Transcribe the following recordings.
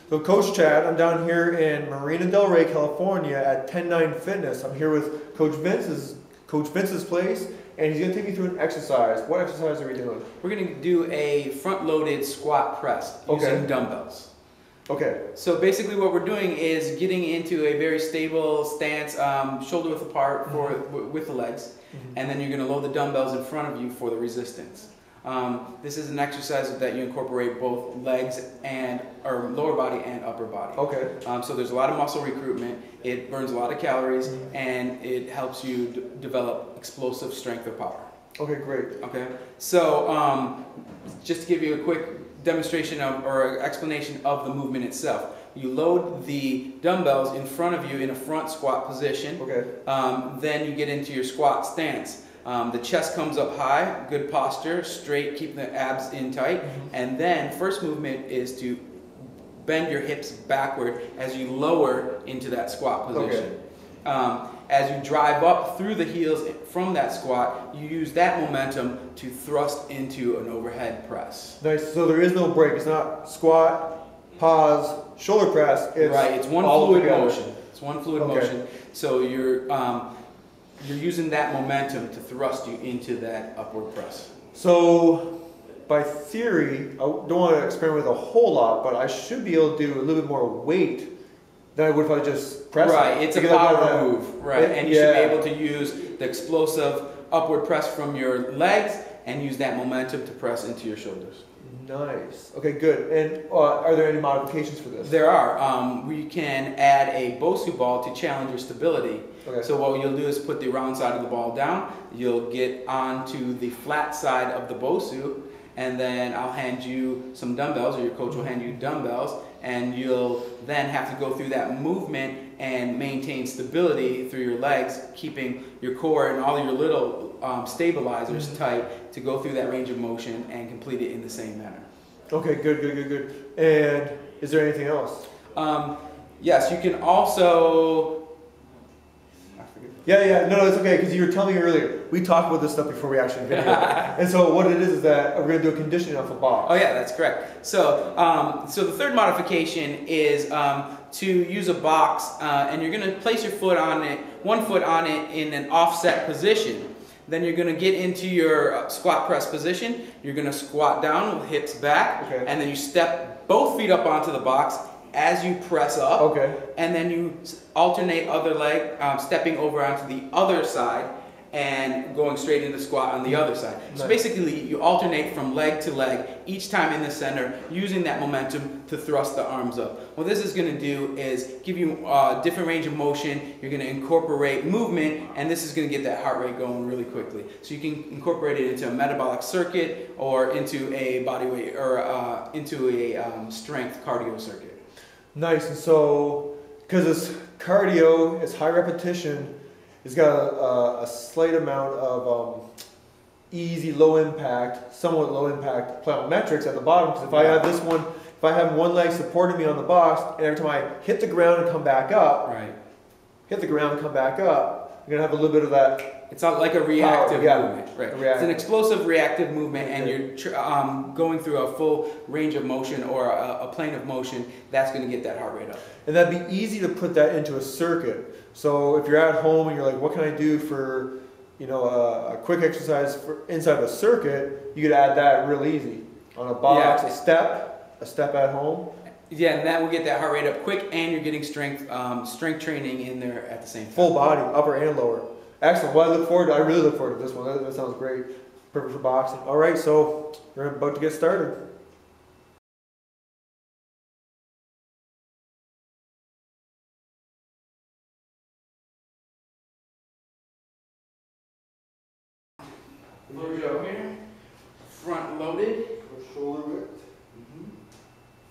So Coach Chad, I'm down here in Marina del Rey, California at 109 Fitness. I'm here with Coach Vince's place, and he's going to take me through an exercise. What exercise are we doing? We're going to do a front-loaded squat press using dumbbells. Okay. So basically what we're doing is getting into a very stable stance, shoulder width apart with the legs, and then you're going to load the dumbbells in front of you for the resistance. This is an exercise that you incorporate both legs or lower body and upper body. Okay. So there's a lot of muscle recruitment. It burns a lot of calories, and it helps you develop explosive strength or power. Okay, great. Okay. So just to give you a quick demonstration or explanation of the movement itself. You load the dumbbells in front of you in a front squat position. Okay. Then you get into your squat stance. The chest comes up high, good posture, straight, keep the abs in tight. And then first movement is to bend your hips backward as you lower into that squat position. Okay. As you drive up through the heels from that squat, you use that momentum to thrust into an overhead press. Nice. So there is no break. It's not squat, pause, shoulder press. It's right. It's one fluid motion. It's one fluid motion. So you're using that momentum to thrust you into that upward press. So by theory, I don't want to experiment with a whole lot, but I should be able to do a little bit more weight than I would if I just press. Right, it's a power move, right? And you should be able to use the explosive upward press from your legs and use that momentum to press into your shoulders. Nice. Okay, good. And are there any modifications for this? There are. We can add a bosu ball to challenge your stability. Okay. So what you'll do is put the round side of the ball down. You'll get onto the flat side of the bosu, and then I'll hand you some dumbbells, or your coach will hand you dumbbells, and you'll then have to go through that movement and maintain stability through your legs, keeping your core and all your little stabilizers tight to go through that range of motion and complete it in the same manner. Okay, good. And is there anything else? Yes, you can also... No, it's okay, because you were telling me earlier, we talked about this stuff before we actually video. And so what it is that we're going to do a conditioning off a box. Oh yeah, that's correct. So, so the third modification is to use a box, and you're going to place your foot on it, one foot on it in an offset position. Then you're going to get into your squat press position. You're going to squat down with hips back, and then you step both feet up onto the box as you press up. Okay. And then you alternate other leg, stepping over onto the other side and going straight into squat on the other side. Nice. So basically you alternate from leg to leg, each time in the center, using that momentum to thrust the arms up. What this is going to do is give you a different range of motion. You're going to incorporate movement, and this is going to get that heart rate going really quickly. So you can incorporate it into a metabolic circuit or into a body weight or into a strength cardio circuit. Nice. And so, because it's cardio, it's high repetition, it's got a slight amount of easy, low impact, somewhat low impact plyometrics at the bottom. Because if I have this one, if I have one leg supporting me on the box, and every time I hit the ground and come back up, hit the ground and come back up, you're gonna have a little bit of that. It's not like a reactive movement, right? It's an explosive reactive movement, and you're going through a full range of motion or a plane of motion. That's going to get that heart rate up. And that'd be easy to put that into a circuit. So if you're at home and you're like, what can I do for, a quick exercise for inside of a circuit? You could add that real easy on a box, a step at home. Yeah, and that will get that heart rate up quick, and you're getting strength training in there at the same time. Full body, upper and lower. Excellent. Well, I really look forward to this one. That sounds great. Perfect for boxing. All right, so we're about to get started. Lower jaw here. Front loaded. Shoulder width.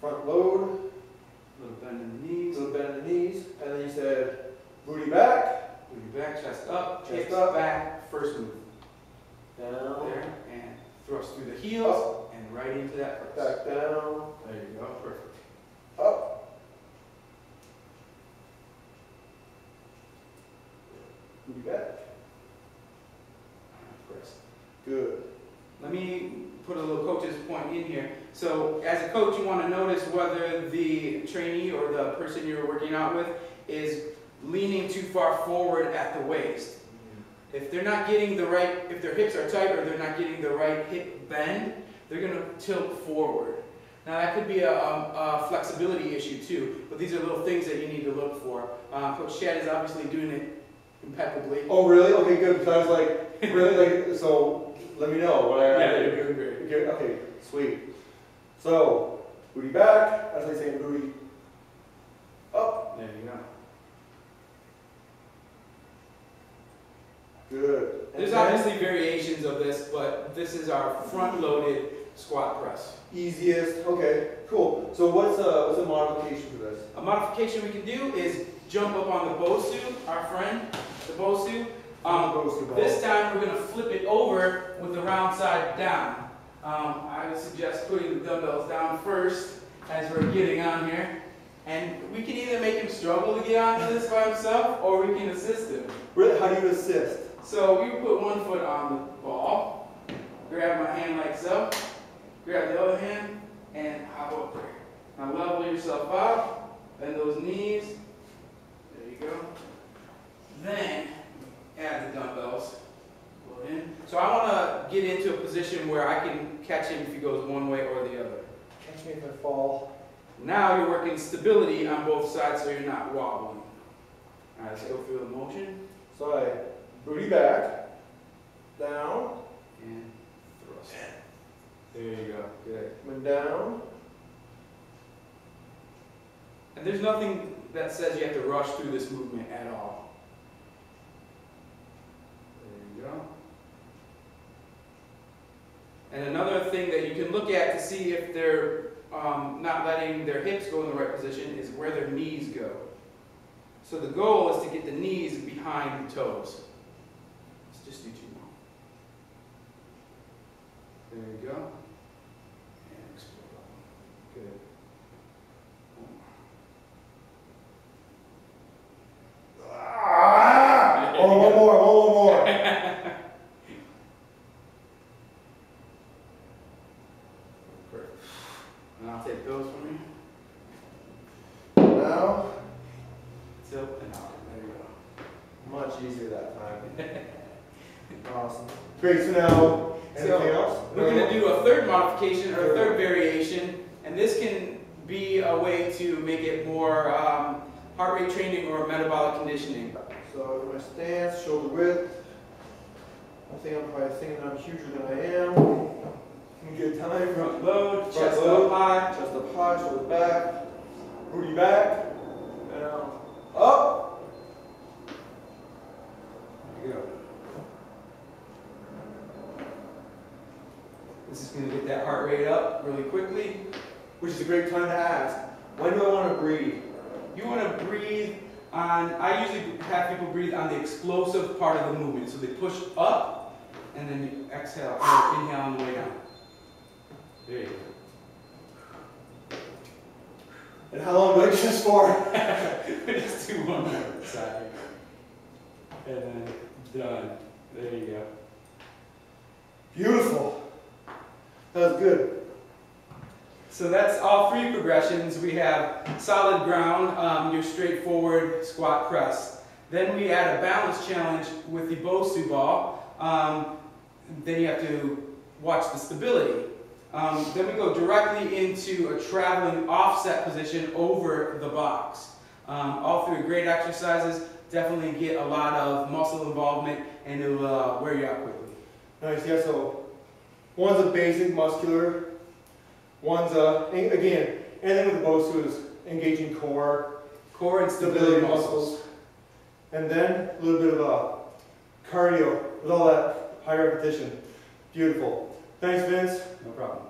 Front load. Little bend in the knees. Little bend in the knees. And then you said booty back. Booty back, chest up, chest hips up. back, first move. Down. There, and thrust through the heels, up. And right into that press. Back down. There you go, perfect. Up. Booty back. Press. Good. Let me put a little coach's point in here. So as a coach, you want to notice whether the trainee or the person you're working out with is leaning too far forward at the waist. If they're not getting the right, if their hips are tight or they're not getting the right hip bend, they're going to tilt forward. Now that could be a flexibility issue too, but these are little things that you need to look for. Coach Chad is obviously doing it impeccably. Oh really? Okay, good. Because I was like, really? Like, so let me know what I Yeah, did. you're doing great. Okay, okay, sweet. So, booty back, as I say, booty up. There you go. Good. There's obviously variations of this, but this is our front-loaded squat press. Easiest. Okay, cool. So what's a modification for this? A modification we can do is jump up on the bosu, our friend, the bosu. This time we're going to flip it over with the round side down. I would suggest putting the dumbbells down first as we're getting on here. And we can either make him struggle to get onto this by himself, or we can assist him. Really? How do you assist? So we put one foot on the ball, grab my hand like so, grab the other hand, and hop up there. Now level yourself out, bend those knees. There you go. Then add the dumbbells. Go in. So I want to get into a position where I can catch him if he goes one way or the other. Catch me if I fall. Now you're working stability on both sides so you're not wobbling. All right, so feel the motion. So I booty back, down, And thrust. There you go. Good. and down. And there's nothing that says you have to rush through this movement at all. There you go. And another thing that you can look at to see if they're not letting their hips go in the right position is where their knees go. So the goal is to get the knees behind the toes. Let's just do two more. There you go. And explode. Good. Oh, one more. Perfect. And I'll take those from you. Now, Tilt and out. There you go. much easier that time. Awesome. Great, so now, anything else? We're going to do a third modification or a third variation, and this can be a way to make it more heart rate training or metabolic conditioning. So my stance, shoulder width. I think I'm probably thinking I'm huger than I am. Good time. Front load, Front chest load, up high. Chest up high, shoulders back. Booty back. Down. Up. There you go. This is going to get that heart rate up really quickly. Which is a great time to ask, when do I want to breathe? You want to breathe on, I usually have people breathe on the explosive part of the movement. So they push up and then you exhale or inhale on the way down. There you go. And how long do I do this for? Just do one more side. And then done. There you go. Beautiful. That was good. So that's all three progressions. We have solid ground, your straightforward squat press. Then we add a balance challenge with the bosu ball. Then you have to watch the stability. Then we go directly into a traveling offset position over the box. All three great exercises. Definitely get a lot of muscle involvement and it'll wear you out quickly. Nice, yeah, so one's a basic muscular, one's again, anything with the bosu is engaging core and stability muscles. And then a little bit of cardio with all that high repetition. Beautiful. Thanks, Vince. No problem.